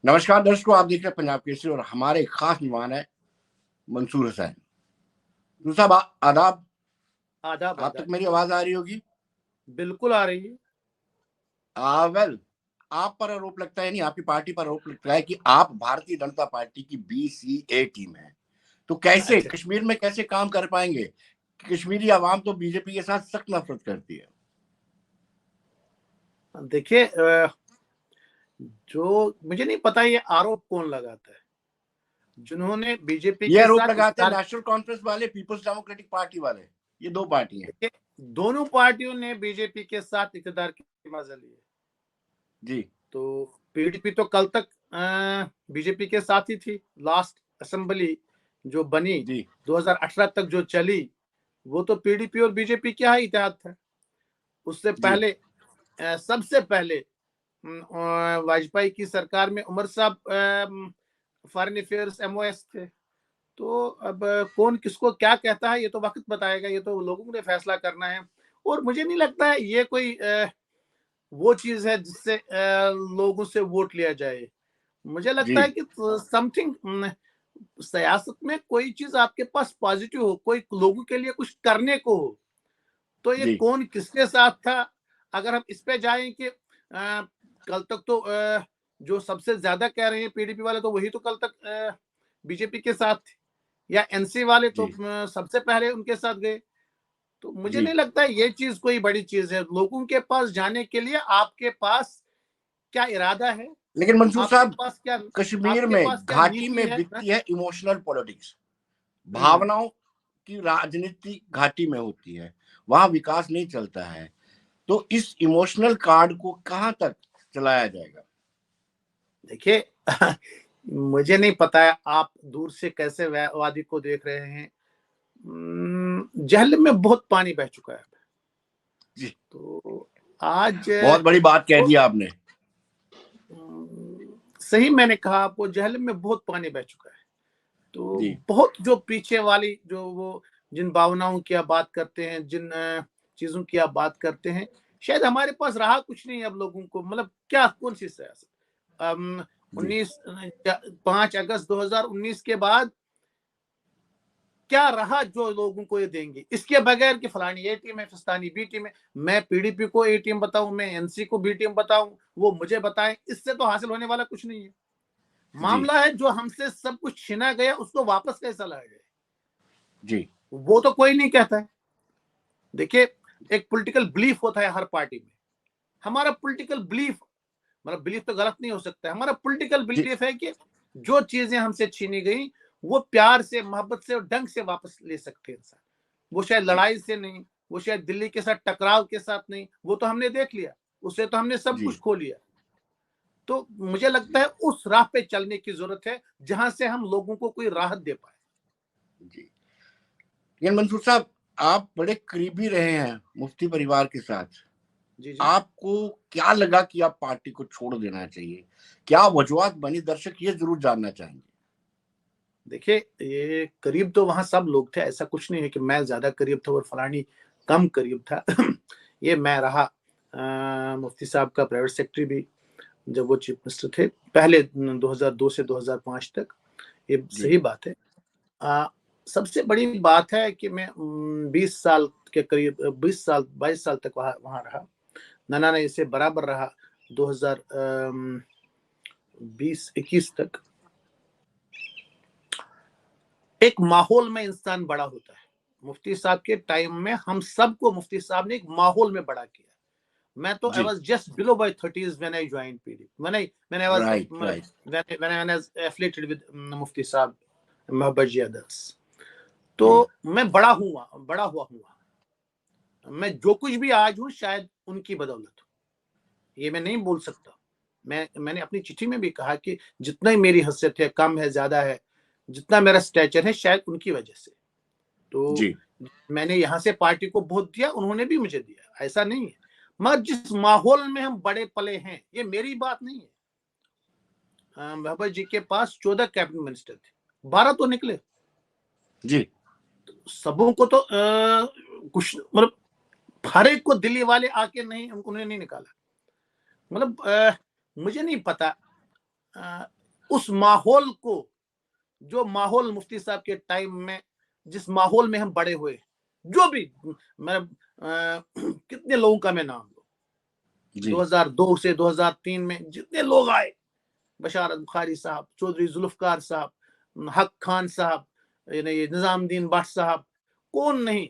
नमस्कार दर्शकों, आप देख रहे हैं पंजाब केसरी और हमारे खास मेहमान है मंसूर हुसैन। मंसूर साहब आदाब। आदाब आप तक आदाब। मेरी आवाज आ रही होगी? बिल्कुल आ रही है। वेल, आप पर आरोप लगता है, नहीं आपकी पार्टी पर आरोप लगता है कि आप भारतीय जनता पार्टी की BCA टीम है, तो कैसे अच्छा, कश्मीर में कैसे काम कर पाएंगे? कश्मीरी आवाम तो बीजेपी के साथ सख्त नफरत करती है। देखिए, जो मुझे नहीं पता ये आरोप कौन लगाता है। जिन्होंने बीजेपी ये के आरोप साथ लगाते हैं इकरार, नेशनल कॉन्फ्रेंस वाले, पीपल्स डेमोक्रेटिक पार्टी वाले, ये दो पार्टी हैं। देखिए, दोनों पार्टियों ने बीजेपी के साथ इकरार की मजा ली है। जी तो पीडीपी तो कल तक बीजेपी के साथ ही थी। लास्ट असेंबली जो बनी जी 2018 तक जो चली, वो तो पीडीपी और बीजेपी का ही इत्तेहाद था। उससे जी पहले सबसे पहले वाजपेयी की सरकार में उमर साहब फॉरेन अफेयर्स MOS थे। तो अब कौन किसको क्या कहता है ये तो वक्त बताएगा, ये तो लोगों ने फैसला करना है। और मुझे नहीं लगता है ये कोई वो चीज है जिससे लोगों से वोट लिया जाए। मुझे लगता जी है कि समथिंग सियासत में कोई चीज आपके पास पॉजिटिव हो, कोई लोगों के लिए कुछ करने को हो, तो ये जी कौन किसके साथ था। अगर हम इस पे जाएं कि कल तक तो जो सबसे ज्यादा कह रहे हैं पीडीपी वाले, तो वही तो कल तक बीजेपी के साथ थे, या एनसी वाले तो जी सबसे पहले उनके साथ गए। तो मुझे जी नहीं लगता है ये चीज कोई बड़ी चीज है लोगों के पास जाने के लिए। आपके पास क्या इरादा है, लेकिन मंसूर आपके साहब, पास क्या कश्मीर आपके में पास क्या घाटी नीति में है। बिकती है इमोशनल पॉलिटिक्स। हम्म, भावनाओं की राजनीति घाटी में होती है, वहां विकास नहीं चलता है। तो इस इमोशनल कार्ड को कहां तक चलाया जाएगा? देखिए मुझे नहीं पता है आप दूर से कैसे वादी को देख रहे हैं। जहलम में बहुत पानी बह चुका है। जी, तो आज बहुत बड़ी बात कह तो, दी आपने। सही मैंने कहा आपको, जहलम में बहुत पानी बह चुका है। तो जी बहुत जो पीछे वाली जो वो जिन भावनाओं की आप बात करते हैं, जिन चीजों की आप बात करते हैं, शायद हमारे पास रहा कुछ नहीं अब लोगों को। मतलब क्या कौन सी सियासत। जी 5 अगस्त 2019 के बाद क्या रहा जो लोगों को ये देंगे, इसके बगैर कि फलानी ए टीम है, फिस्तानी बी टीम है। मैं पीडीपी को ए टीम बताऊं, मैं एनसी को बी टीम बताऊं, वो मुझे बताएं, इससे तो हासिल होने वाला कुछ नहीं है। जी मामला है जो हमसे सब कुछ छीना गया उसको वापस कैसा लाया जाए, जी वो तो कोई नहीं कहता है। देखिए, एक पॉलिटिकल बिलीफ होता है हर पार्टी में। हमारा पॉलिटिकल बिलीफ, मतलब बिलीफ तो गलत नहीं हो सकता है, हमारा पॉलिटिकल जी बिलीफ है कि जो चीजें हमसे छीनी गई वो प्यार से, मोहब्बत से और ढंग से वापस ले सकते हैं इंसान। वो शायद जी लड़ाई से नहीं, वो शायद दिल्ली के साथ टकराव के साथ नहीं, वो तो हमने देख लिया, उससे तो हमने सब जी कुछ खो लिया। तो मुझे लगता है उस राह पे चलने की जरूरत है जहां से हम लोगों को कोई राहत दे पाए। जी। लेकिन मंसूर साहब, आप बड़े करीबी रहे हैं मुफ्ती परिवार के साथ। जी जी। आपको क्या लगा कि आप पार्टी को छोड़ देना चाहिए? क्या वजूहत बनी? दर्शक ये जरूर जानना चाहेंगे। देखिए, ये करीब तो वहां सब लोग थे, ऐसा कुछ नहीं है कि मैं ज्यादा करीब था और फलानी कम करीब था। ये मैं रहा मुफ्ती साहब का प्राइवेट सेक्रेटरी भी जब वो चीफ मिनिस्टर थे पहले 2002 से 2005 तक। ये जी सही बात है। सबसे बड़ी बात है कि मैं 20 साल के करीब, 20 साल 22 साल तक वहां वहां रहा। नाना ने इसे बराबर रहा 2020-21 तक। एक माहौल में इंसान बड़ा होता है। मुफ्ती साहब के टाइम में हम सबको मुफ्ती साहब ने एक माहौल में बड़ा किया। मैं तो आई जी was just below my 30s when I joined PD, when I was right right when I was affiliated with Mufti साहब मोहब्बत जी अदर्स। तो जी मैं बड़ा हुआ। मैं जो कुछ भी आज हूँ शायद उनकी बदौलत हूँ, ये मैं नहीं बोल सकता। मैंने अपनी चिट्ठी में भी कहा कि जितना ही मेरी हैसियत है, कम है ज्यादा है, जितना मेरा स्टैचर है, शायद उनकी वजह से। तो जी मैंने यहाँ से पार्टी को बहुत दिया, उन्होंने भी मुझे दिया, ऐसा नहीं है। मगर जिस माहौल में हम बड़े पले हैं, ये मेरी बात नहीं है। महबूब जी के पास 14 कैबिनेट मिनिस्टर थे, 12 तो निकले। जी सबों को तो कुछ मतलब हर एक को दिल्ली वाले आके नहीं, उन्होंने नहीं निकाला। मतलब मुझे नहीं पता उस माहौल को, जो माहौल मुफ्ती साहब के टाइम में, जिस माहौल में हम बड़े हुए, जो भी मैं कितने लोगों का मैं नाम लूं, जी 2002 से 2003 में जितने लोग आए, बशारत बुखारी साहब, चौधरी जुल्फकार साहब, हक खान साहब, निजामुद्दीन भट्ट साहब, कौन नहीं,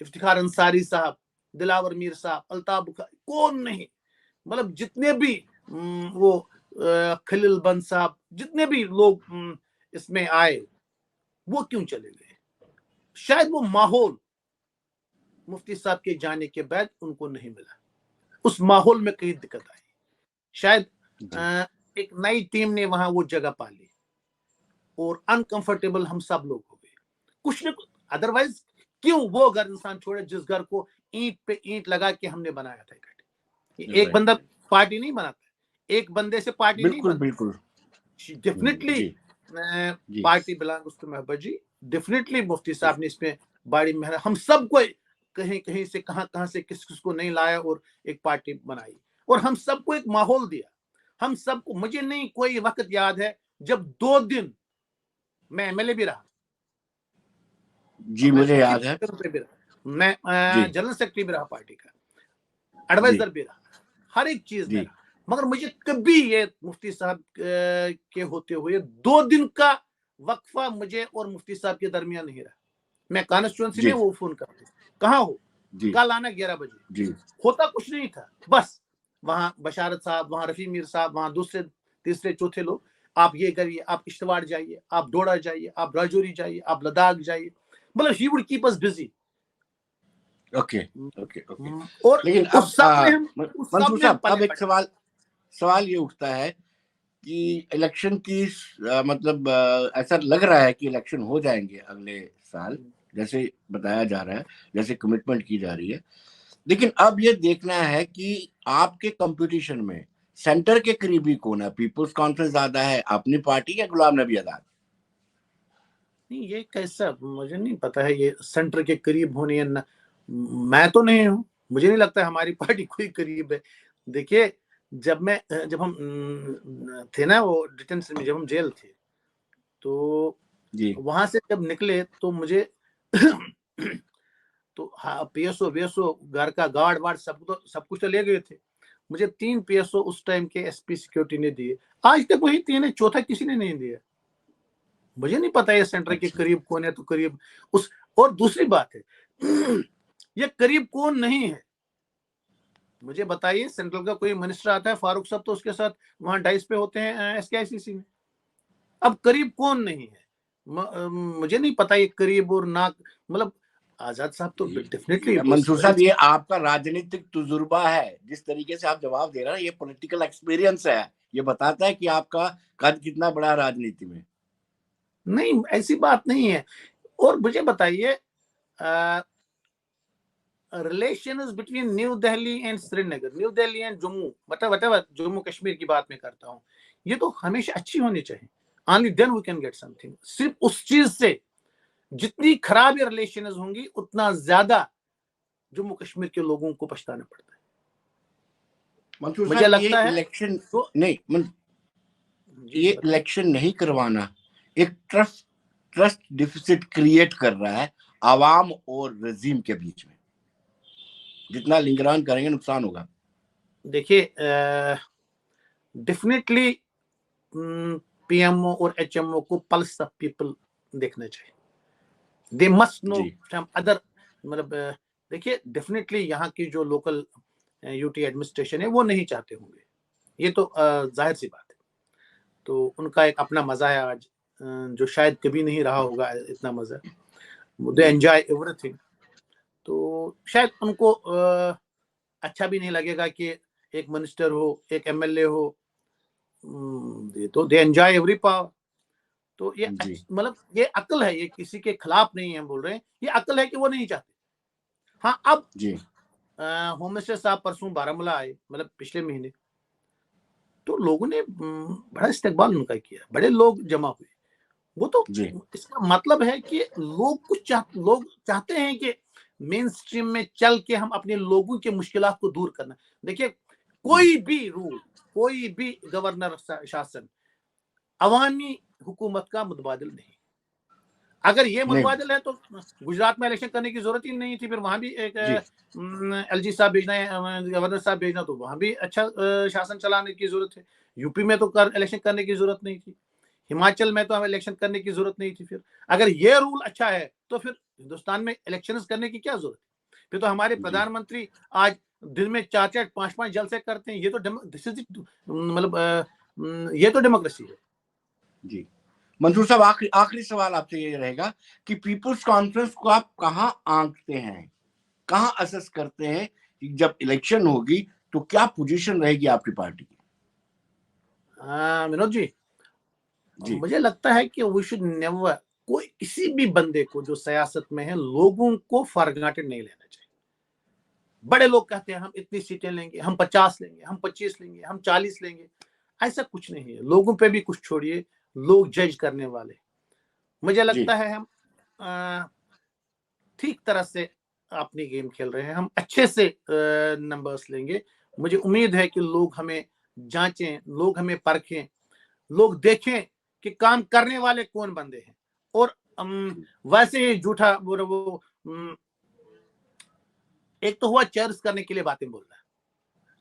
इफ्तिखार अंसारी साहब, दिलावर मीर साहब, अल्ताफ बुखारी, कौन नहीं, मतलब जितने भी वो खलील बंद साहब, जितने भी लोग इसमें आए, वो क्यों चले गए? शायद वो माहौल मुफ्ती साहब के जाने के बाद उनको नहीं मिला, उस माहौल में कहीं दिक्कत आई, शायद एक नई टीम ने वहां वो जगह पा ली और अनकंफर्टेबल हम सब लोग हो गए कुछ न कुछ। अदरवाइज क्यों वो घर इंसान छोड़े जिस घर को ईंट पे ईंट लगा के हमने बनाया था इकट्ठे। एक बंदा पार्टी नहीं बनाता, एक बंदे से पार्टी नहीं बनती। बिल्कुल definitely party belongs to Mehboob ji, definitely मुफ्ती साहब ने इसमें बड़ी मेहनत, हम सबको कहीं कहीं से कहां से किस किस को नहीं लाया और एक पार्टी बनाई और हम सबको एक माहौल दिया। हम सबको, मुझे नहीं कोई वक्त याद है जब 2 दिन मैं एमएलए भी रहा जी, मुझे याद है, मैं जनरल सेक्रेटरी भी रहा, पार्टी का एडवाइजर भी रहा, हर एक चीज में रहा, मगर मुझे कभी ये मुफ्ती साहब के होते हुए 2 दिन का वक्फा मुझे और मुफ्ती साहब के दरमियान नहीं रहा। मैं कॉन्स्टिट्यूंसी में वो फोन करते, कहाँ हो, कल आना 11 बजे, होता कुछ नहीं था, बस वहां बशारत साहब, वहां रफी मीर साहब, वहां दूसरे तीसरे चौथे लोग, आप ये करिए, आप किश्तवाड़ जाइए, आप डोडा जाइए, आप राजौरी जाइए, आप लद्दाख जाइए, मतलब he would keep us busy. Okay. और लेकिन मंसूर साहब, अब एक सवाल ये उठता है कि इलेक्शन की मतलब ऐसा लग रहा है कि इलेक्शन हो जाएंगे अगले साल, जैसे बताया जा रहा है, जैसे कमिटमेंट की जा रही है, लेकिन अब ये देखना है कि आपके कंपटीशन में सेंटर के करीबी कौन है? पीपुल्स कॉन्फ्रेंस ज्यादा है, अपनी पार्टी, या गुलाम नबी आजाद? नहीं, ये कैसा, मुझे नहीं पता है ये सेंटर के करीब होने या ना, मैं तो नहीं हूँ, मुझे नहीं लगता हमारी पार्टी कोई करीब है। देखिए, जब हम थे ना वो डिटेंशन में, जब हम जेल थे, तो वहां से जब निकले तो मुझे तो पीएसओ वीएसओ, घर का गार्ड वार्ड सब कुछ तो ले गए थे। मुझे 3 पीएसओ उस टाइम के एसपी सिक्योरिटी ने दिए, आज तक वही 3 है, चौथा किसी ने नहीं दिया। मुझे नहीं पता ये सेंटर के करीब कौन है, तो करीब उस, और दूसरी बात है ये करीब कौन नहीं है, मुझे बताइए। सेंट्रल का कोई मिनिस्टर आता है, फारूक साहब तो उसके साथ वहां डाइस पे होते हैं एसकेआईसीसी में, अब करीब कौन नहीं है मुझे नहीं पता ये करीब और ना, मतलब आजाद साहब तो डेफिनेटली। मंसूर साहब, ये आपका राजनीतिक तजुर्बा है, जिस तरीके से आप जवाब दे रहे हैं, ये पॉलिटिकल एक्सपीरियंस है, ये बताता है कि आपका कद कितना बड़ा राजनीति में। नहीं, ऐसी बात नहीं है। और मुझे बताइए, relations between new Delhi and Srinagar, new Delhi and Jammu, whatever Jammu Kashmir की बात मैं करता हूँ, ये तो हमेशा अच्छी होनी चाहिए। only then we can get something। सिर्फ उस चीज से जितनी खराब ये रिलेशंस होंगी, उतना ज्यादा जम्मू कश्मीर के लोगों को पछताना पड़ता है। मुझे लगता है इलेक्शन तो नहीं, ये इलेक्शन नहीं करवाना एक ट्रस्ट डिफिसिट क्रिएट कर रहा है आवाम और रजीम के बीच में, जितना लिंगरान करेंगे नुकसान होगा। देखिए, डेफिनेटली पीएमओ और एचएमओ को पल्स ऑफ पीपल देखना चाहिए, they must know from other, मतलब देखिए, डेफिनेटली यहाँ की जो लोकल यूटी एडमिनिस्ट्रेशन है वो नहीं चाहते होंगे, ये तो जाहिर सी बात है, तो उनका एक अपना मजा है आज, जो शायद कभी नहीं रहा होगा इतना मजा, दे एंजॉय एवरीथिंग, तो शायद उनको अच्छा भी नहीं लगेगा कि एक मिनिस्टर हो, एक एमएलए हो, तो दे एंजॉय एवरी पावर। तो ये मतलब ये अक्ल है, ये किसी के खिलाफ नहीं है, हम बोल रहे हैं ये अक्ल है कि वो नहीं चाहते। हाँ, अब होम मिनिस्टर साहब परसों बारामूला आए, मतलब पिछले महीने, तो लोगों ने बड़ा इस्तकबाल उनका किया, बड़े लोग जमा हुए, वो तो इसका मतलब है कि लोग चाहते हैं कि मेन स्ट्रीम में चल के हम अपने लोगों के मुश्किलात को दूर करना। देखिए, कोई भी रूल, कोई भी गवर्नर शासन अवामी हुकूमत का मुतबादिल नहीं। अगर ये मुतबादिल है तो गुजरात में इलेक्शन करने की जरूरत ही नहीं थी, फिर वहां भी एक एलजी साहब भेजना है, गवर्नर साहब भेजना, तो वहां भी अच्छा शासन चलाने की जरूरत है। यूपी में तो इलेक्शन करने की जरूरत नहीं थी, हिमाचल में तो हमें इलेक्शन करने की जरूरत नहीं थी। फिर अगर ये रूल अच्छा है तो फिर हिंदुस्तान में इलेक्शन करने की क्या जरूरत है? फिर तो हमारे प्रधानमंत्री आज दिन में 4-4 5-5 जलसे करते हैं। ये तो मतलब ये तो डेमोक्रेसी है जी। मंसूर साहब, आखिरी सवाल आपसे ये रहेगा कि पीपुल्स कॉन्फ्रेंस को आप कहाँ आंकते हैं, कहाँ असेस करते हैं कि जब इलेक्शन होगी तो क्या पोजीशन रहेगी आपकी पार्टी की? विनोद जी, मुझे लगता है कि वी शुड नेवर, कोई किसी भी बंदे को जो सियासत में है, लोगों को फॉर ग्रांटेड नहीं लेना चाहिए। बड़े लोग कहते हैं हम इतनी सीटें लेंगे, हम 50 लेंगे, हम 25 लेंगे, हम 40 लेंगे, ऐसा कुछ नहीं है। लोगों पे भी कुछ छोड़िए, लोग जज करने वाले। मुझे लगता है हम ठीक तरह से अपनी गेम खेल रहे हैं, हम अच्छे से नंबर्स लेंगे। मुझे उम्मीद है कि लोग हमें जांचें, लोग हमें परखें, लोग देखें कि काम करने वाले कौन बंदे हैं। और वैसे ही झूठा वो एक तो हुआ चेयर्स करने के लिए बातें बोल रहा है,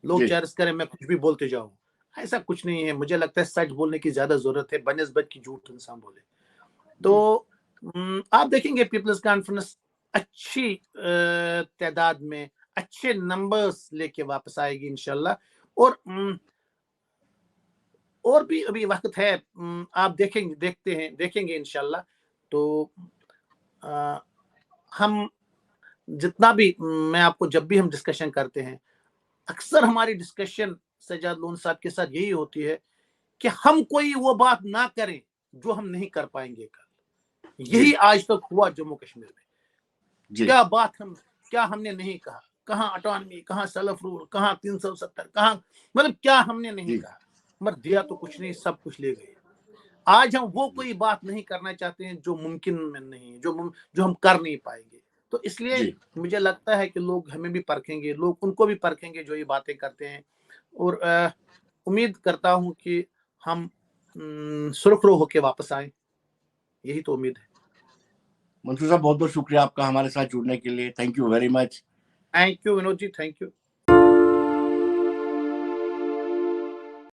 लोग चेयर्स करें, मैं कुछ भी बोलते जाऊं, ऐसा कुछ नहीं है। मुझे लगता है सच बोलने की ज्यादा जरूरत है बनस्बत की झूठ इंसान बोले। तो आप देखेंगे पीपल्स कॉन्फ्रेंस अच्छी तादाद में अच्छे नंबर्स लेके वापस आएगी इंशाल्लाह। और भी अभी वक्त है, आप देखेंगे इंशाल्लाह। तो हम जितना भी, मैं आपको जब भी हम डिस्कशन करते हैं, अक्सर हमारी डिस्कशन सज्जाद लोन साहब के साथ यही होती है कि हम कोई वो बात ना करें जो हम नहीं कर पाएंगे कल। यही आज तक हुआ जम्मू कश्मीर में। क्या हमने नहीं कहा, कहाँ ऑटोनॉमी, कहाँ सेल्फ रूल, कहाँ 370, कहाँ, मतलब क्या हमने नहीं कहा, मगर दिया तो कुछ नहीं, सब कुछ ले गए। आज हम वो कोई बात नहीं करना चाहते हैं जो मुमकिन नहीं है, जो हम कर नहीं पाएंगे। तो इसलिए मुझे लगता है कि लोग हमें भी परखेंगे, लोग उनको भी परखेंगे जो ये बातें करते हैं। और उम्मीद करता हूं कि हम सुरखरू होके वापस आए, यही तो उम्मीद है। मंसूर साहब, बहुत बहुत शुक्रिया आपका हमारे साथ जुड़ने के लिए। Thank you very much. Thank you Vinod ji, thank you.